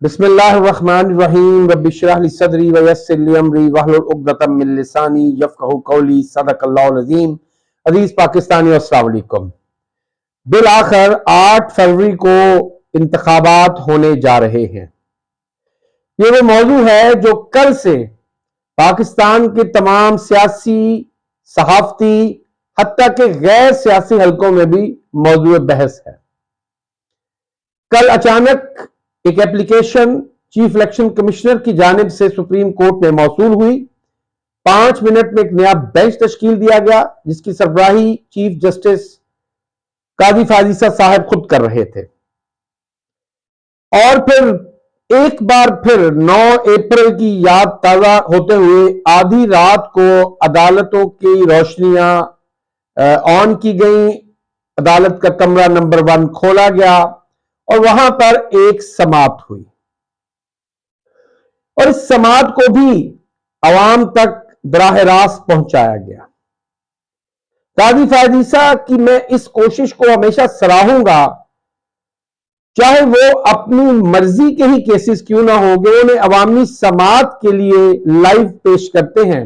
بسم اللہ الرحمن الرحیم رب اشرح لی صدری ویسر لی امری واحلل عقدۃ من لسانی یفقہوا قولی صدق اللہ العظیم۔ عزیز پاکستانی السلام علیکم۔ بالآخر 8 فروری کو انتخابات ہونے جا رہے ہیں۔ یہ وہ موضوع ہے جو کل سے پاکستان کے تمام سیاسی، صحافتی، حتیٰ کہ غیر سیاسی حلقوں میں بھی موضوع بحث ہے۔ کل اچانک ایک اپلیکیشن چیف الیکشن کمشنر کی جانب سے سپریم کورٹ میں موصول ہوئی۔ 5 منٹ میں ایک نیا بینچ تشکیل دیا گیا جس کی سربراہی چیف جسٹس قاضی فائز صاحب خود کر رہے تھے، اور پھر ایک بار پھر 9 اپریل کی یاد تازہ ہوتے ہوئے آدھی رات کو عدالتوں کی روشنیاں آن کی گئیں، عدالت کا کمرہ نمبر 1 کھولا گیا اور وہاں پر ایک سماعت ہوئی، اور اس سماعت کو بھی عوام تک براہ راست پہنچایا گیا۔ قاضی فائز کی میں اس کوشش کو ہمیشہ سراہوں گا، چاہے وہ اپنی مرضی کے ہی کیسز کیوں نہ ہوں گے، انہیں عوامی سماعت کے لیے لائیو پیش کرتے ہیں،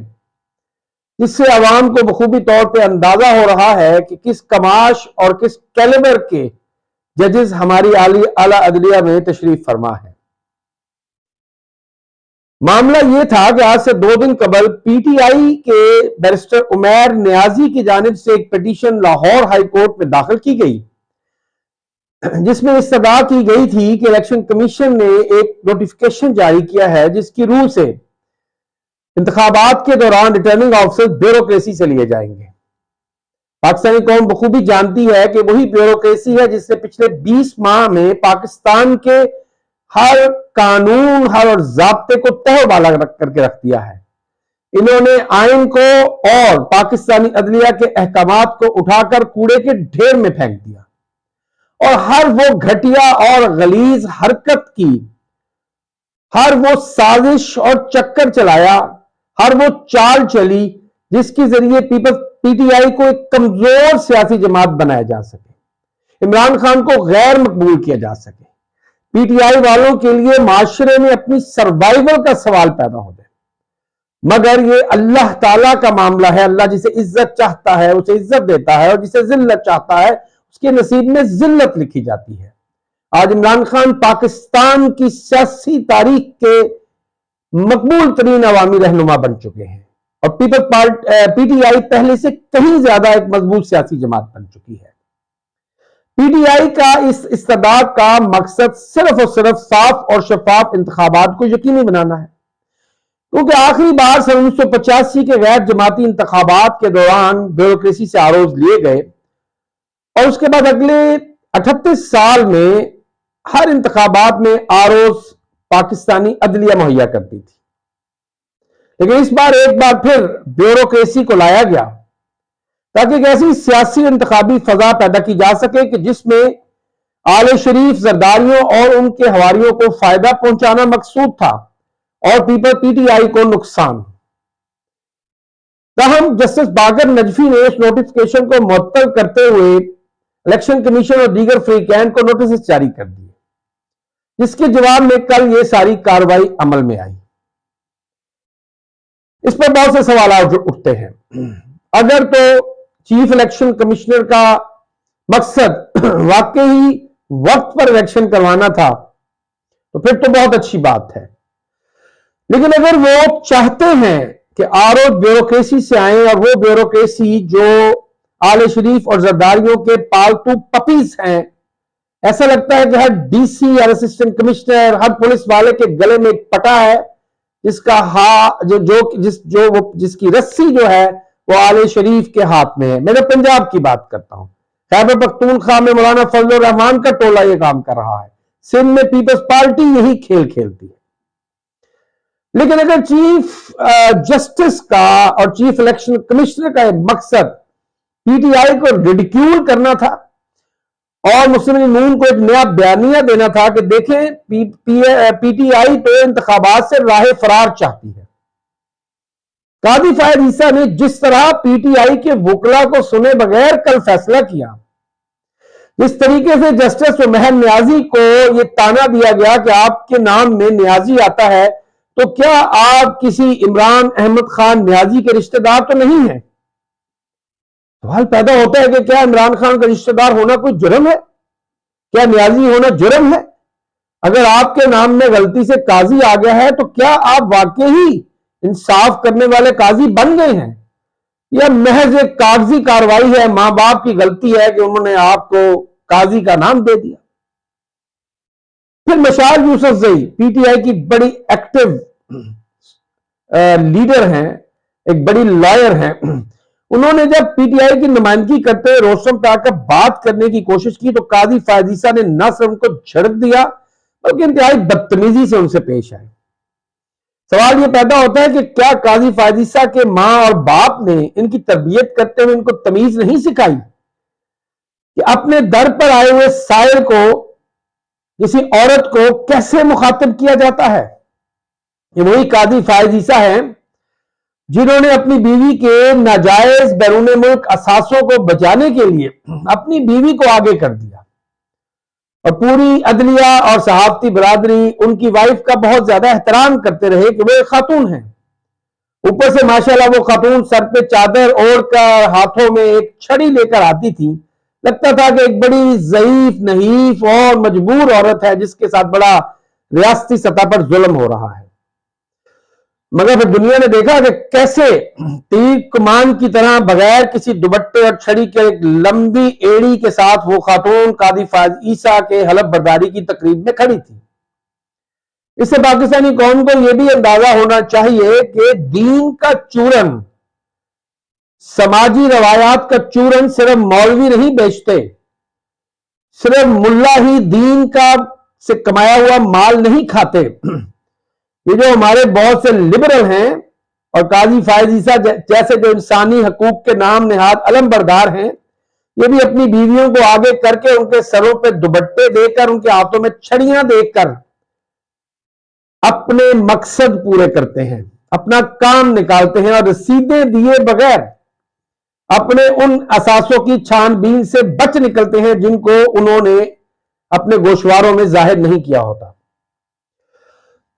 جس سے عوام کو بخوبی طور پہ اندازہ ہو رہا ہے کہ کس کماش اور کس کیلیبر کے ججز ہماری اعلیٰ عدلیہ میں تشریف فرما ہے۔ معاملہ یہ تھا کہ آج سے 2 دن قبل پی ٹی آئی کے بیرسٹر عمیر نیازی کی جانب سے ایک پٹیشن لاہور ہائی کورٹ میں داخل کی گئی، جس میں استدعا کی گئی تھی کہ الیکشن کمیشن نے ایک نوٹیفکیشن جاری کیا ہے جس کی روح سے انتخابات کے دوران ریٹرننگ آفیسر بیوروکریسی سے لیے جائیں گے۔ پاکستانی قوم بخوبی جانتی ہے کہ وہی بیوروکریسی ہے جس نے پچھلے 20 ماہ میں پاکستان کے ہر قانون، ہر ضابطے کو تہہ بالا کر کے رکھ دیا ہے۔ انہوں نے آئین کو اور پاکستانی عدلیہ کے احکامات کو اٹھا کر کوڑے کے ڈھیر میں پھینک دیا، اور ہر وہ گھٹیا اور غلیظ حرکت کی، ہر وہ سازش اور چکر چلایا، ہر وہ چال چلی جس کے ذریعے پی ٹی آئی کو ایک کمزور سیاسی جماعت بنایا جا سکے، عمران خان کو غیر مقبول کیا جا سکے، پی ٹی آئی والوں کے لیے معاشرے میں اپنی سروائیول کا سوال پیدا ہو جائے۔ مگر یہ اللہ تعالیٰ کا معاملہ ہے، اللہ جسے عزت چاہتا ہے اسے عزت دیتا ہے، اور جسے ذلت چاہتا ہے اس کے نصیب میں ذلت لکھی جاتی ہے۔ آج عمران خان پاکستان کی سیاسی تاریخ کے مقبول ترین عوامی رہنما بن چکے ہیں، اور پی ٹی آئی پہلے سے کہیں زیادہ ایک مضبوط سیاسی جماعت بن چکی ہے۔ پی ٹی آئی کا اس استدعا کا مقصد صرف اور صرف صاف اور شفاف انتخابات کو یقینی بنانا ہے، کیونکہ آخری بار سن 1985 کے غیر جماعتی انتخابات کے دوران بیوروکریسی سے آروز لیے گئے، اور اس کے بعد اگلے 38 سال میں ہر انتخابات میں آروز پاکستانی عدلیہ مہیا کرتی تھی، لیکن اس بار ایک بار پھر بیوروکریسی کو لایا گیا تاکہ ایک ایسی سیاسی انتخابی فضا پیدا کی جا سکے کہ جس میں آل شریف زرداریوں اور ان کے حواریوں کو فائدہ پہنچانا مقصود تھا اور پی ٹی آئی کو نقصان۔ تاہم جسٹس باقر نجفی نے اس نوٹیفکیشن کو معطل کرتے ہوئے الیکشن کمیشن اور دیگر فریقین کو نوٹسز جاری کر دیے، جس کے جواب میں کل یہ ساری کارروائی عمل میں آئی۔ اس پر بہت سے سوالات اٹھتے ہیں۔ اگر تو چیف الیکشن کمشنر کا مقصد واقعی وقت پر الیکشن کروانا تھا تو پھر تو بہت اچھی بات ہے، لیکن اگر وہ چاہتے ہیں کہ آروز بیوروکریسی سے آئیں، اور وہ بیوروکریسی جو آل شریف اور زرداریوں کے پالتو پپیز ہیں، ایسا لگتا ہے کہ ہر ڈی سی اور اسسٹنٹ کمشنر، ہر پولیس والے کے گلے میں ایک پٹا ہے جس کی رسی جو ہے وہ آل شریف کے ہاتھ میں ہے۔ میں نے پنجاب کی بات کرتا ہوں، خیبر پختونخوا میں مولانا فضل الرحمان کا ٹولہ یہ کام کر رہا ہے، سندھ میں پیپلز پارٹی یہی کھیل کھیلتی ہے۔ لیکن اگر چیف جسٹس کا اور چیف الیکشن کمشنر کا مقصد پی ٹی آئی کو ریڈیکیول کرنا تھا اور مسلم لیگ نون کو ایک نیا بیانیہ دینا تھا کہ دیکھیں پی ٹی آئی تو انتخابات سے راہ فرار چاہتی ہے، قاضی فائز عیسیٰ نے جس طرح پی ٹی آئی کے وکلا کو سنے بغیر کل فیصلہ کیا، جس طریقے سے جسٹس عمیر نیازی کو یہ تانا دیا گیا کہ آپ کے نام میں نیازی آتا ہے، تو کیا آپ کسی عمران احمد خان نیازی کے رشتہ دار تو نہیں ہیں؟ سوال پیدا ہوتا ہے کہ کیا عمران خان کا رشتہ دار ہونا کوئی جرم ہے؟ کیا نیازی ہونا جرم ہے؟ اگر آپ کے نام میں غلطی سے قاضی آ گیا ہے تو کیا آپ واقعی انصاف کرنے والے قاضی بن گئے ہیں، یا محض ایک کاغذی کاروائی ہے، ماں باپ کی غلطی ہے کہ انہوں نے آپ کو قاضی کا نام دے دیا؟ پھر مشال یوسف زئی پی ٹی آئی کی بڑی ایکٹیو لیڈر ہیں، ایک بڑی لائر ہیں، انہوں نے جب پی ٹی آئی کی نمائندگی کرتے روستم ٹاک کا بات کرنے کی کوشش کی تو قاضی فائز عیسیٰ نے نہ صرف ان کو جھڑک دیا بلکہ انتہائی بدتمیزی سے ان سے پیش آئے۔ سوال یہ پیدا ہوتا ہے کہ کیا قاضی فائز عیسیٰ کے ماں اور باپ نے ان کی تربیت کرتے ہوئے ان کو تمیز نہیں سکھائی کہ اپنے در پر آئے ہوئے سائل کو، کسی عورت کو کیسے مخاطب کیا جاتا ہے؟ یہ وہی قاضی فائز عیسیٰ ہیں جنہوں نے اپنی بیوی کے ناجائز بیرون ملک اثاثوں کو بچانے کے لیے اپنی بیوی کو آگے کر دیا، اور پوری عدلیہ اور صحافتی برادری ان کی وائف کا بہت زیادہ احترام کرتے رہے کہ وہ ایک خاتون ہیں۔ اوپر سے ماشاءاللہ وہ خاتون سر پہ چادر اوڑھ کر ہاتھوں میں ایک چھڑی لے کر آتی تھی، لگتا تھا کہ ایک بڑی ضعیف، نحیف اور مجبور عورت ہے جس کے ساتھ بڑا ریاستی سطح پر ظلم ہو رہا ہے۔ مگر پھر دنیا نے دیکھا کہ کیسے تیر کمان کی طرح بغیر کسی دوپٹے اور چھڑی کے ایک لمبی ایڑی کے ساتھ وہ خاتون قاضی فائز عیسیٰ کے حلف برداری کی تقریب میں کھڑی تھی۔ اس سے پاکستانی قوم کو یہ بھی اندازہ ہونا چاہیے کہ دین کا چورن، سماجی روایات کا چورن صرف مولوی نہیں بیچتے، صرف ملا ہی دین کا سے کمایا ہوا مال نہیں کھاتے۔ یہ جو ہمارے بہت سے لبرل ہیں اور قاضی فائز عیسیٰ جیسے جو انسانی حقوق کے نام نہاد علم بردار ہیں، یہ بھی اپنی بیویوں کو آگے کر کے ان کے سروں پہ دوپٹے دے کر، ان کے ہاتھوں میں چھڑیاں دے کر اپنے مقصد پورے کرتے ہیں، اپنا کام نکالتے ہیں، اور رسیدیں دیے بغیر اپنے ان اثاثوں کی چھان بین سے بچ نکلتے ہیں جن کو انہوں نے اپنے گوشواروں میں ظاہر نہیں کیا ہوتا۔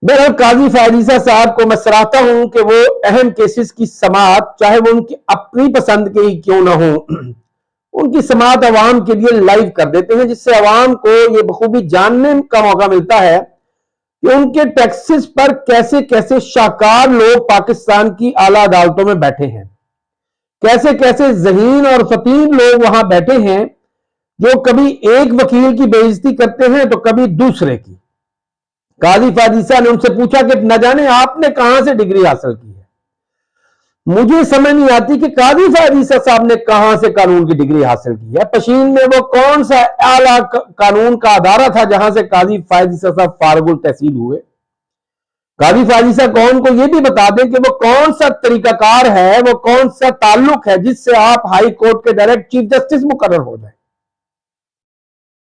بہرحال قاضی فائز عیسیٰ صاحب کو میں سراہتا ہوں کہ وہ اہم کیسز کی سماعت، چاہے وہ ان کی اپنی پسند کے ہی کیوں نہ ہو، ان کی سماعت عوام کے لیے لائیو کر دیتے ہیں، جس سے عوام کو یہ بخوبی جاننے کا موقع ملتا ہے کہ ان کے ٹیکسز پر کیسے کیسے شاہکار لوگ پاکستان کی اعلیٰ عدالتوں میں بیٹھے ہیں، کیسے کیسے ذہین اور فطین لوگ وہاں بیٹھے ہیں جو کبھی ایک وکیل کی بے عزتی کرتے ہیں تو کبھی دوسرے کی۔ قاضی فائز عیسیٰ نے ان سے پوچھا کہ نہ جانے آپ نے کہاں سے ڈگری حاصل کی ہے؟ مجھے سمجھ نہیں آتی کہ قاضی فائز عیسیٰ صاحب نے کہاں سے قانون کی ڈگری حاصل کی ہے۔ پشین میں وہ کون سا اعلیٰ قانون کا ادارہ تھا جہاں سے قاضی فائز عیسیٰ صاحب فارغ التحصیل ہوئے؟ قاضی فائز عیسیٰ قوم کو یہ بھی بتا دیں کہ وہ کون سا طریقہ کار ہے، وہ کون سا تعلق ہے جس سے آپ ہائی کورٹ کے ڈائریکٹ چیف جسٹس مقرر ہو جائیں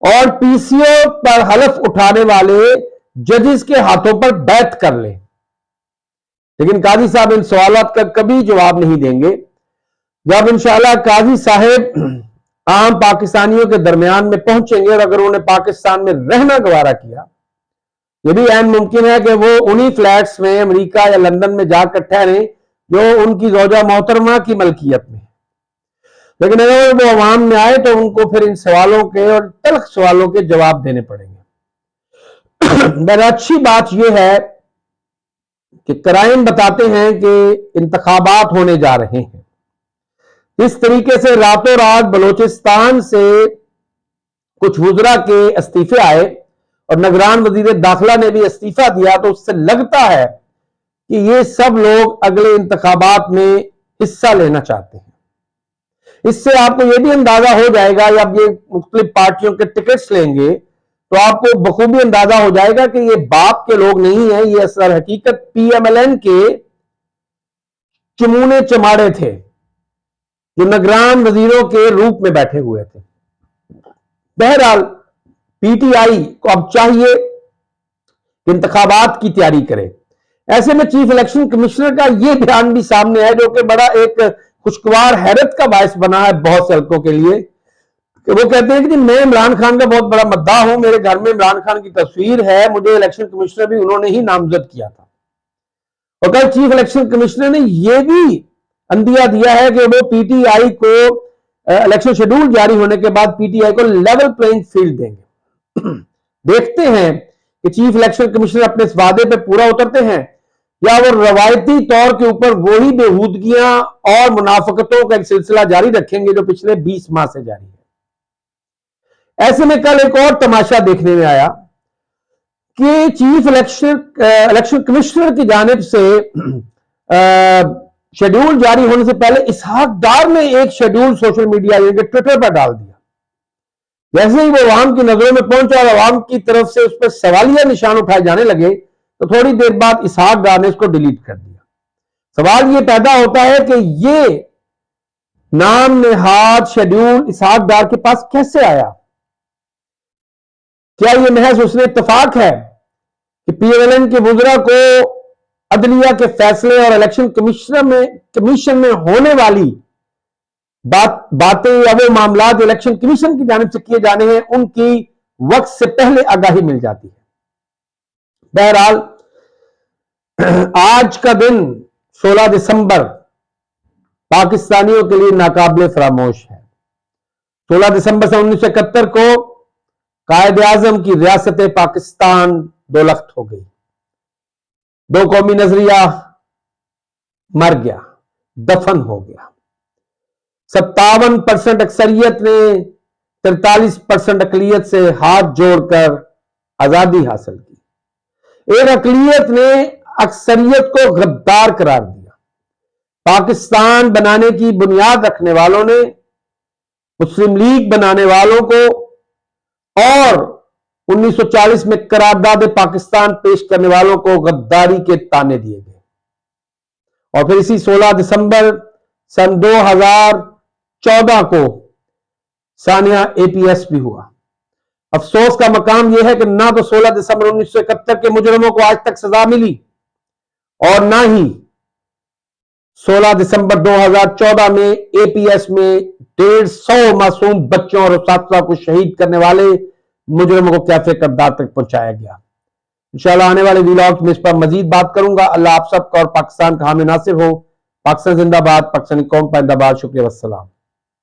اور پی سی او پر حلف اٹھانے والے ججز کے ہاتھوں پر بیعت کر لیں۔ لیکن قاضی صاحب ان سوالات کا کبھی جواب نہیں دیں گے۔ جب انشاءاللہ قاضی صاحب عام پاکستانیوں کے درمیان میں پہنچیں گے، اور اگر انہوں نے پاکستان میں رہنا گوارا کیا، یہ بھی عین ممکن ہے کہ وہ انہی فلیٹس میں امریکہ یا لندن میں جا کر ٹھہریں جو ان کی زوجہ محترمہ کی ملکیت میں، لیکن اگر وہ عوام میں آئے تو ان کو پھر ان سوالوں کے اور تلخ سوالوں کے جواب دینے پڑیں گے۔ اچھی بات یہ ہے کہ کرائم بتاتے ہیں کہ انتخابات ہونے جا رہے ہیں۔ اس طریقے سے راتوں رات بلوچستان سے کچھ وزراء کے استعفے آئے اور نگران وزیر داخلہ نے بھی استعفیٰ دیا، تو اس سے لگتا ہے کہ یہ سب لوگ اگلے انتخابات میں حصہ لینا چاہتے ہیں۔ اس سے آپ کو یہ بھی اندازہ ہو جائے گا، یا اب یہ مختلف پارٹیوں کے ٹکٹس لیں گے تو آپ کو بخوبی اندازہ ہو جائے گا کہ یہ باپ کے لوگ نہیں ہیں، یہ اصل حقیقت پی ایم ایل این کے چمونے چماڑے تھے جو نگران وزیروں کے روپ میں بیٹھے ہوئے تھے۔ بہرحال پی ٹی آئی کو اب چاہیے کہ انتخابات کی تیاری کرے۔ ایسے میں چیف الیکشن کمشنر کا یہ بیان بھی سامنے ہے جو کہ بڑا ایک خوشگوار حیرت کا باعث بنا ہے بہت سے حلقوں کے لیے، کہ وہ کہتے ہیں کہ جی میں عمران خان کا بہت بڑا مداح ہوں، میرے گھر میں عمران خان کی تصویر ہے، مجھے الیکشن کمشنر بھی انہوں نے ہی نامزد کیا تھا۔ اور کل چیف الیکشن کمشنر نے یہ بھی اندیا دیا ہے کہ وہ پی ٹی آئی کو الیکشن شیڈول جاری ہونے کے بعد پی ٹی آئی کو لیول پلینگ فیلڈ دیں گے۔ دیکھتے ہیں کہ چیف الیکشن کمشنر اپنے اس وعدے پہ پورا اترتے ہیں یا وہ روایتی طور کے اوپر وہی بےہودگیاں اور منافقتوں کا ایک سلسلہ جاری رکھیں گے جو پچھلے 20 ماہ سے جاری ہے۔ ایسے میں کل ایک اور تماشا دیکھنے میں آیا کہ چیف الیکشن کمشنر کی جانب سے شیڈول جاری ہونے سے پہلے اسحاق ڈار نے ایک شیڈول سوشل میڈیا یعنی کہ ٹویٹر پر ڈال دیا۔ جیسے ہی وہ عوام کی نظروں میں پہنچا اور عوام کی طرف سے اس پر سوالیہ نشان اٹھائے جانے لگے تو تھوڑی دیر بعد اسحاق ڈار نے اس کو ڈیلیٹ کر دیا۔ سوال یہ پیدا ہوتا ہے کہ یہ نام نہاد شیڈول اسحاق ڈار کے پاس کیسے آیا؟ کیا یہ محض اس نے اتفاق ہے کہ پی ایل این کے وزراء کو عدلیہ کے فیصلے اور الیکشن کمیشن میں ہونے والی باتیں یا وہ معاملات جو الیکشن کمیشن کی جانب سے کیے جانے ہیں ان کی وقت سے پہلے آگاہی مل جاتی ہے؟ بہرحال آج کا دن 16 دسمبر پاکستانیوں کے لیے ناقابل فراموش ہے۔ 16 دسمبر سے 1971 کو قائد اعظم کی ریاست پاکستان دولخت ہو گئی۔ دو قومی نظریہ مر گیا، دفن ہو گیا۔ 57% اکثریت نے 43% اقلیت سے ہاتھ جوڑ کر آزادی حاصل کی۔ ایک اقلیت نے اکثریت کو غدار قرار دیا۔ پاکستان بنانے کی بنیاد رکھنے والوں نے مسلم لیگ بنانے والوں کو اور 1940 میں قرارداد پاکستان پیش کرنے والوں کو غداری کے طعنے دیے گئے۔ اور پھر اسی 16 دسمبر سن 2014 کو سانحہ اے پی ایس بھی ہوا۔ افسوس کا مقام یہ ہے کہ نہ تو 16 دسمبر 1971 کے مجرموں کو آج تک سزا ملی اور نہ ہی 16 دسمبر 2014 میں اے پی ایس میں 150 معصوم بچوں اور اساتذہ کو شہید کرنے والے مجرموں کو کیفے کردار تک پہنچایا گیا۔ انشاءاللہ آنے والے ویلاگ میں اس پر مزید بات کروں گا۔ اللہ آپ سب کا اور پاکستان کا حامی ناصر ہو۔ پاکستان زندہ باد، پاکستانی قوم پائندہ باد۔ شکریہ والسلام۔